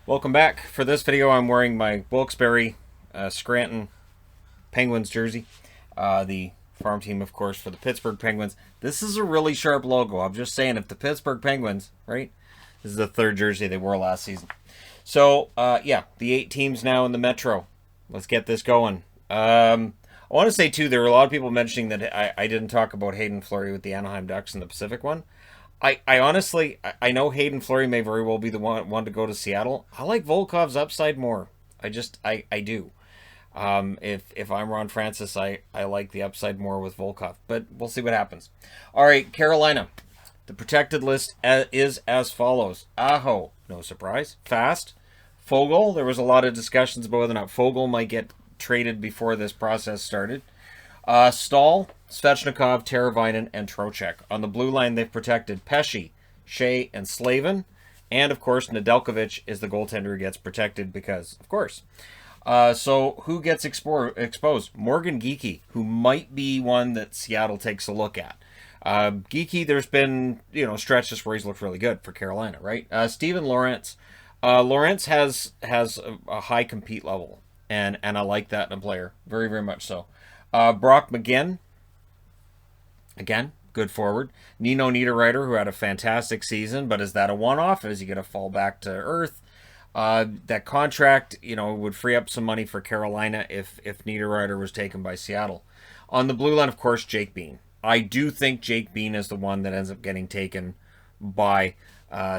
Welcome back. For this video, I'm wearing my Wilkes-Barre Scranton Penguins jersey. The farm team, of course, for the Pittsburgh Penguins. This is a really sharp logo. I'm just saying, if the Pittsburgh Penguins, right? This is the third jersey they wore last season. So, yeah, the 8 teams now in the Metro. Let's get this going. I want to say, too, there were a lot of people mentioning that I didn't talk about Hayden Fleury with the Anaheim Ducks in the Pacific one. I honestly, I know Hayden Fleury may very well be the one to go to Seattle. I like Volkov's upside more. I do. If I'm Ron Francis, I like the upside more with Volkov. But we'll see what happens. All right, Carolina. The protected list is as follows. Aho, no surprise. Fast. Foegele, there was a lot of discussions about whether or not Foegele might get traded before this process started. Stahl, Svechnikov, Teravainen, and Trocheck. On the blue line, they've protected Pesce, Shea, and Slavin. And, of course, Nedeljkovic is the goaltender who gets protected because, of course. So who gets exposed? Morgan Geekie, who might be one that Seattle takes a look at. Geekie, there's been, stretches where he's looked really good for Carolina, right? Steven Lorentz. Lorentz has a high compete level, and I like that in a player. Very, very much so. Brock McGinn, again, good forward. Nino Niederreiter, who had a fantastic season, but is that a one-off? Is he going to fall back to earth? That contract, would free up some money for Carolina if Niederreiter was taken by Seattle. On the blue line, of course, Jake Bean. I do think Jake Bean is the one that ends up getting taken by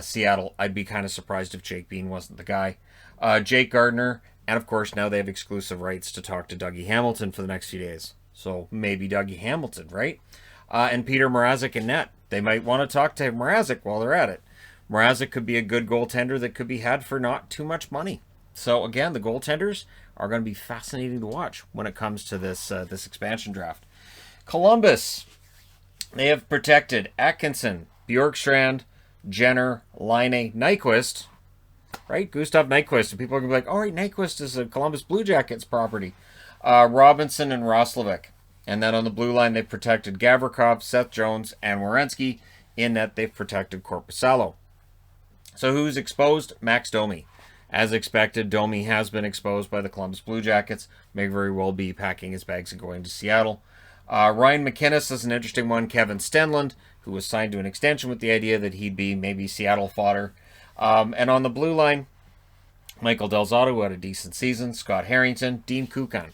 Seattle. I'd be kind of surprised if Jake Bean wasn't the guy. Jake Gardner. And, of course, now they have exclusive rights to talk to Dougie Hamilton for the next few days. So maybe Dougie Hamilton, right? And Peter Mrazek in net. They might want to talk to Mrazek while they're at it. Mrazek could be a good goaltender that could be had for not too much money. So, again, the goaltenders are going to be fascinating to watch when it comes to this expansion draft. Columbus. They have protected Atkinson, Bjorkstrand, Jenner, Laine, Nyquist. Right? Gustav Nyquist. And people are going to be like, all right, Nyquist is a Columbus Blue Jackets property. Robinson and Roslovic. And then on the blue line, they've protected Gavrikov, Seth Jones, and Werenski. In net, they've protected Korpisalo. So who's exposed? Max Domi. As expected, Domi has been exposed by the Columbus Blue Jackets. May very well be packing his bags and going to Seattle. Ryan McInnes is an interesting one. Kevin Stenlund, who was signed to an extension with the idea that he'd be maybe Seattle fodder. And on the blue line, Michael Del Zotto, who had a decent season. Scott Harrington, Dean Kukan.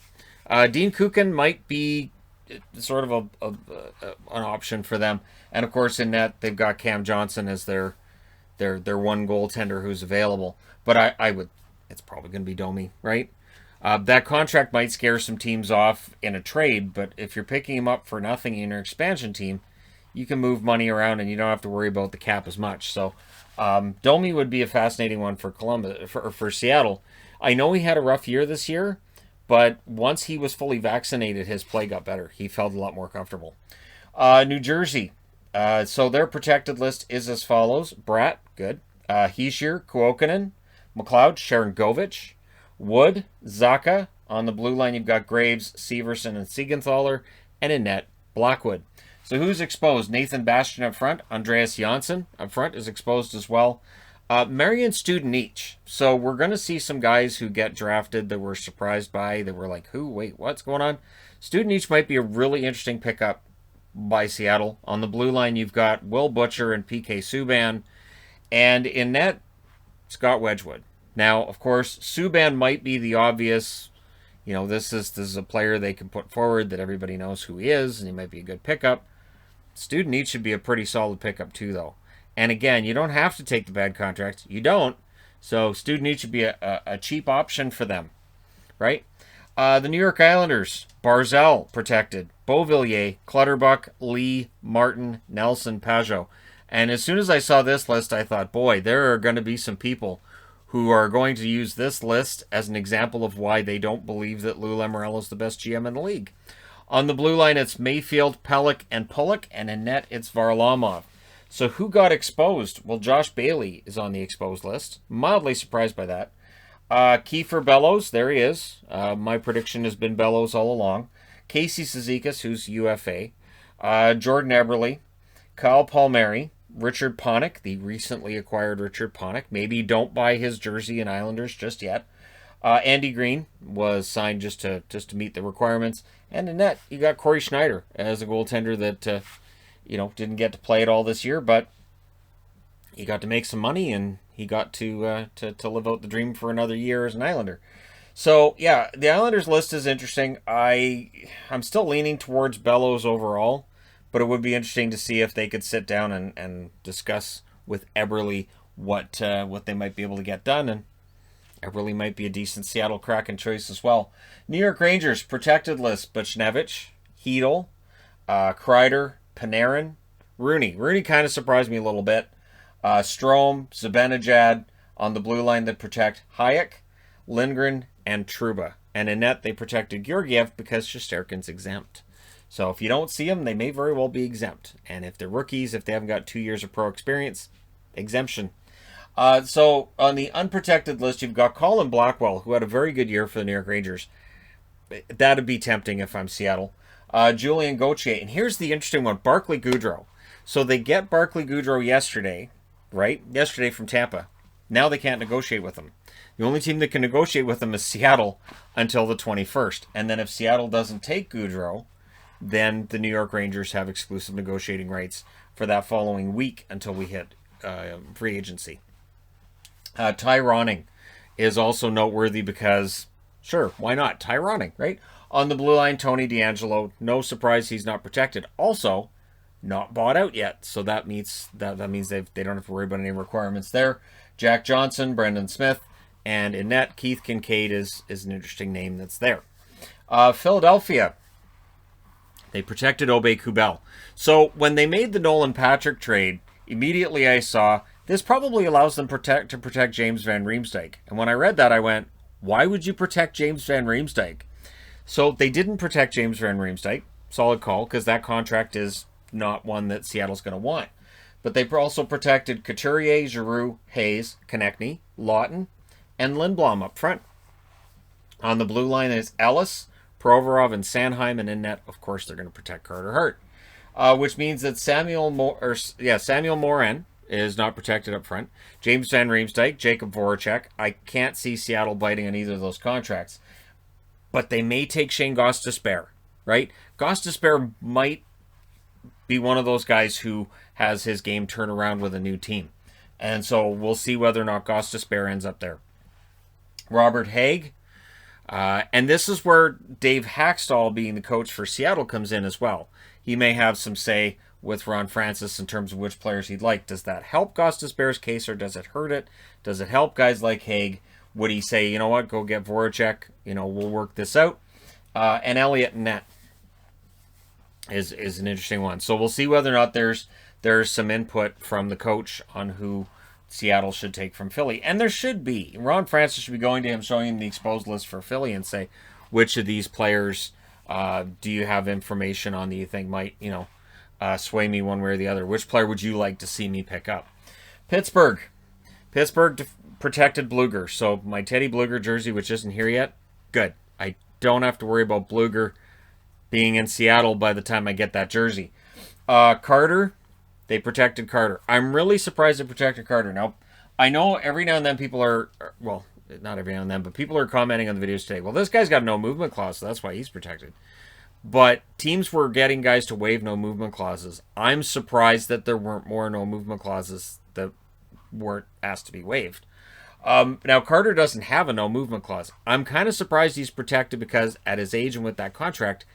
Dean Kukan might be sort of an option for them. And, of course, in net, they've got Cam Johnson as their one goaltender who's available. But I would, it's probably going to be Domi, right? That contract might scare some teams off in a trade, but if you're picking him up for nothing in your expansion team, you can move money around and you don't have to worry about the cap as much. So Domi would be a fascinating one for Columbus, for Seattle. I know he had a rough year this year, but once he was fully vaccinated, his play got better. He felt a lot more comfortable. New Jersey. So their protected list is as follows. Bratt, good. Hischier, Kuokkanen, McLeod, Sharangovich, Wood, Zaka. On the blue line, you've got Graves, Severson, and Siegenthaler. And in net, Blackwood. So who's exposed? Nathan Bastian up front. Andreas Janssen up front is exposed as well. Marian Studenic. So we're going to see some guys who get drafted that we're surprised by. That we're like, who? Wait, what's going on? Studenic might be a really interesting pickup by Seattle. On the blue line, you've got Will Butcher and PK Subban. And in net, Scott Wedgwood. Now, of course, Subban might be the obvious, this is a player they can put forward that everybody knows who he is, and he might be a good pickup. Studenic should be a pretty solid pickup too, though. And again, you don't have to take the bad contract. You don't. So Studenic should be a cheap option for them, right? The New York Islanders, Barzal protected, Beauvillier, Clutterbuck, Lee, Martin, Nelson, Pajot. And as soon as I saw this list, I thought, boy, there are going to be some people who are going to use this list as an example of why they don't believe that Lou Lamoriello is the best GM in the league. On the blue line, it's Mayfield, Pelech, and Pulock, and in net, it's Varlamov. So who got exposed? Well, Josh Bailey is on the exposed list. Mildly surprised by that. Kiefer Bellows, there he is. My prediction has been Bellows all along. Casey Cizikas, who's UFA. Jordan Eberle. Kyle Palmieri. Richard Panik, the recently acquired Richard Panik. Maybe don't buy his jersey in Islanders just yet. Andy Green was signed just to meet the requirements. And in net, you got Corey Schneider as a goaltender that didn't get to play it all this year, but he got to make some money and he got to live out the dream for another year as an Islander. So yeah, the Islanders list is interesting. I'm still leaning towards Bellows overall, but it would be interesting to see if they could sit down and discuss with Eberle what they might be able to get done, and Eberle might be a decent Seattle Kraken choice as well. New York Rangers protected list: Buchnevich, Hedel, Kreider, Panarin, Rooney. Rooney kind of surprised me a little bit. Strome, Zibanejad on the blue line that protect Hayek, Lindgren, and Trouba. And in net, they protected Georgiev because Shesterkin's exempt. So if you don't see them, they may very well be exempt. And if they're rookies, if they haven't got 2 years of pro experience, exemption. So on the unprotected list, you've got Colin Blackwell, who had a very good year for the New York Rangers. That'd be tempting if I'm Seattle. Julien Gauthier. And here's the interesting one, Barkley Goudreau. So they get Barkley Goudreau yesterday, right? Yesterday from Tampa. Now they can't negotiate with him. The only team that can negotiate with him is Seattle until the 21st. And then if Seattle doesn't take Goudreau, then the New York Rangers have exclusive negotiating rights for that following week until we hit free agency. Ty Ronning is also noteworthy because, sure, why not? Ty Ronning, right? On the blue line, Tony DeAngelo. No surprise he's not protected. Also, not bought out yet. So that means they don't have to worry about any requirements there. Jack Johnson, Brendan Smith, and in net, Keith Kincaid is an interesting name that's there. Philadelphia, they protected Aube-Kubel. So when they made the Nolan Patrick trade, immediately I saw this probably allows them to protect James Van Riemsdyk. And when I read that, I went, why would you protect James Van Riemsdyk? So they didn't protect James Van Riemsdyk. Solid call, because that contract is not one that Seattle's going to want. But they also protected Couturier, Giroux, Hayes, Konechny, Lawton, and Lindblom up front. On the blue line is Ellis, Provorov, and Sanheim, and in net, of course, they're going to protect Carter Hart. Which means that Samuel Morin is not protected up front. James Van Riemsdyk, Jacob Voracek. I can't see Seattle biting on either of those contracts. But they may take Shane Gostisbehere, right? Gostisbehere might be one of those guys who has his game turned around with a new team. And so we'll see whether or not Gostisbehere ends up there. Robert Haig. And this is where Dave Hackstall, being the coach for Seattle, comes in as well. He may have some say with Ron Francis in terms of which players he'd like. Does that help Gostisbehere's case or does it hurt it? Does it help guys like Haig? Would he say, you know what, go get Voracek, we'll work this out? And Elliott Net is an interesting one. So we'll see whether or not there's some input from the coach on who Seattle should take from Philly. And there should be. Ron Francis should be going to him, showing him the exposed list for Philly and say, which of these players do you have information on that you think might, sway me one way or the other? Which player would you like to see me pick up? Pittsburgh protected Bluger. So my Teddy Bluger jersey, which isn't here yet, good. I don't have to worry about Bluger being in Seattle by the time I get that jersey. Carter, they protected Carter. I'm really surprised they protected Carter. Now, I know every now and then people are, well, not every now and then, but people are commenting on the videos today. Well, this guy's got no movement clause, so that's why he's protected. But teams were getting guys to waive no movement clauses. I'm surprised that there weren't more no movement clauses that weren't asked to be waived. Now, Carter doesn't have a no movement clause. I'm kind of surprised he's protected because at his age and with that contract,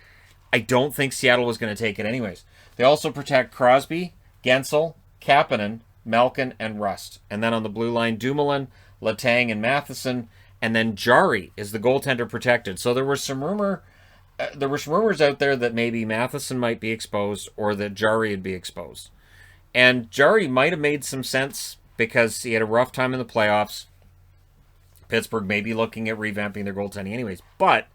I don't think Seattle was going to take it anyways. They also protect Crosby, Gensel, Kapanen, Malkin, and Rust. And then on the blue line, Dumoulin, Letang, and Matheson. And then Jari is the goaltender protected. So there were some rumors out there that maybe Matheson might be exposed or that Jari would be exposed. And Jari might have made some sense because he had a rough time in the playoffs. Pittsburgh may be looking at revamping their goaltending anyways. But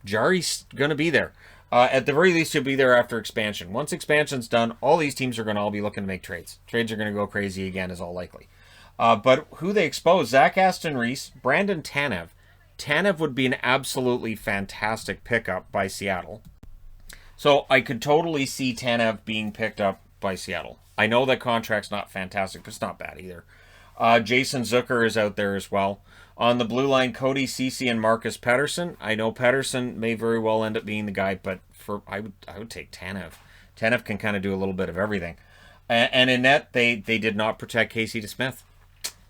Jari's going to be there. At the very least, he'll be there after expansion. Once expansion's done, all these teams are going to all be looking to make trades. Trades are going to go crazy again, is all likely. But who they expose, Zach Aston Reese, Brandon Tanev. Tanev would be an absolutely fantastic pickup by Seattle. So I could totally see Tanev being picked up by Seattle. I know that contract's not fantastic, but it's not bad either. Jason Zucker is out there as well. On the blue line, Cody Ceci and Marcus Pettersson. I know Pettersson may very well end up being the guy, but I would take Tanev. Tanev can kind of do a little bit of everything. And in net, they did not protect Casey DeSmith.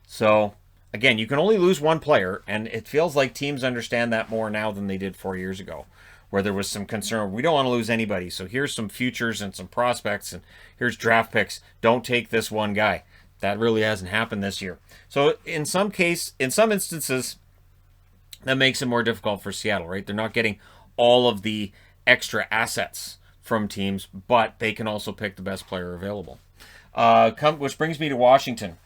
So, again, you can only lose one player, and it feels like teams understand that more now than they did 4 years ago, where there was some concern. We don't want to lose anybody, so here's some futures and some prospects, and here's draft picks. Don't take this one guy. That really hasn't happened this year. So in some instances, that makes it more difficult for Seattle, right? They're not getting all of the extra assets from teams, but they can also pick the best player available. Which brings me to Washington.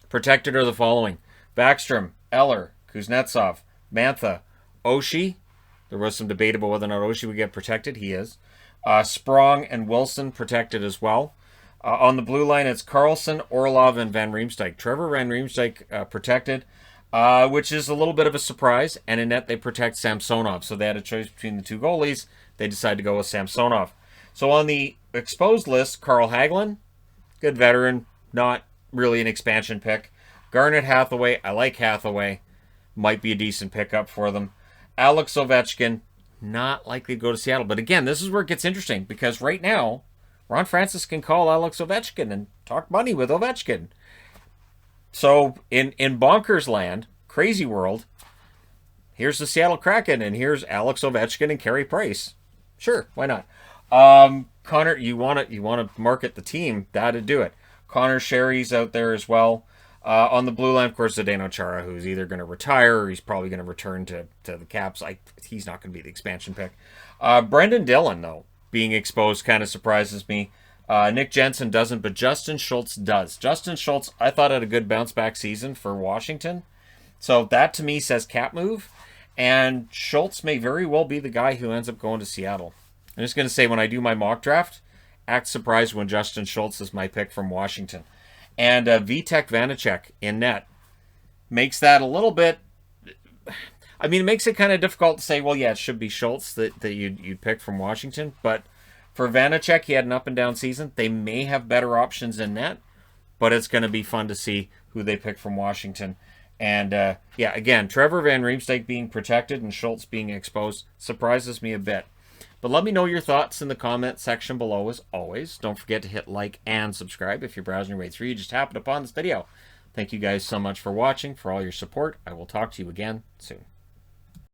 Protected are the following: Backstrom, Eller, Kuznetsov, Mantha, Oshie. There was some debate about whether or not Oshie would get protected. He is. Sprong and Wilson protected as well. On the blue line, it's Carlson, Orlov, and Van Riemsdyk. Trevor Van Riemsdyk protected, which is a little bit of a surprise. And in net, they protect Samsonov. So they had a choice between the two goalies. They decided to go with Samsonov. So on the exposed list, Carl Hagelin, good veteran, not really an expansion pick. Garnet Hathaway, I like Hathaway. Might be a decent pickup for them. Alex Ovechkin, not likely to go to Seattle. But again, this is where it gets interesting, because right now, Ron Francis can call Alex Ovechkin and talk money with Ovechkin. So in bonkers land, crazy world, here's the Seattle Kraken, and here's Alex Ovechkin and Carey Price. Sure, why not? Connor, you want to market the team, that'd do it. Connor Sherry's out there as well. On the blue line, of course, Zdeno Chara, who's either going to retire or he's probably going to return to the Caps. He's not going to be the expansion pick. Brendan Dillon, though, being exposed kind of surprises me. Nick Jensen doesn't, but Justin Schultz does. Justin Schultz, I thought, had a good bounce-back season for Washington. So that, to me, says cap move. And Schultz may very well be the guy who ends up going to Seattle. I'm just going to say, when I do my mock draft, act surprised when Justin Schultz is my pick from Washington. And Vitek Vanacek in net makes that a little bit... I mean, it makes it kind of difficult to say, well, yeah, it should be Schultz that you'd pick from Washington. But for Vanacek, he had an up-and-down season. They may have better options in net, but it's going to be fun to see who they pick from Washington. And, yeah, again, Trevor Van Riemsdyk being protected and Schultz being exposed surprises me a bit. But let me know your thoughts in the comment section below, as always. Don't forget to hit like and subscribe if you're browsing your way through. You just happened upon this video. Thank you guys so much for watching, for all your support. I will talk to you again soon.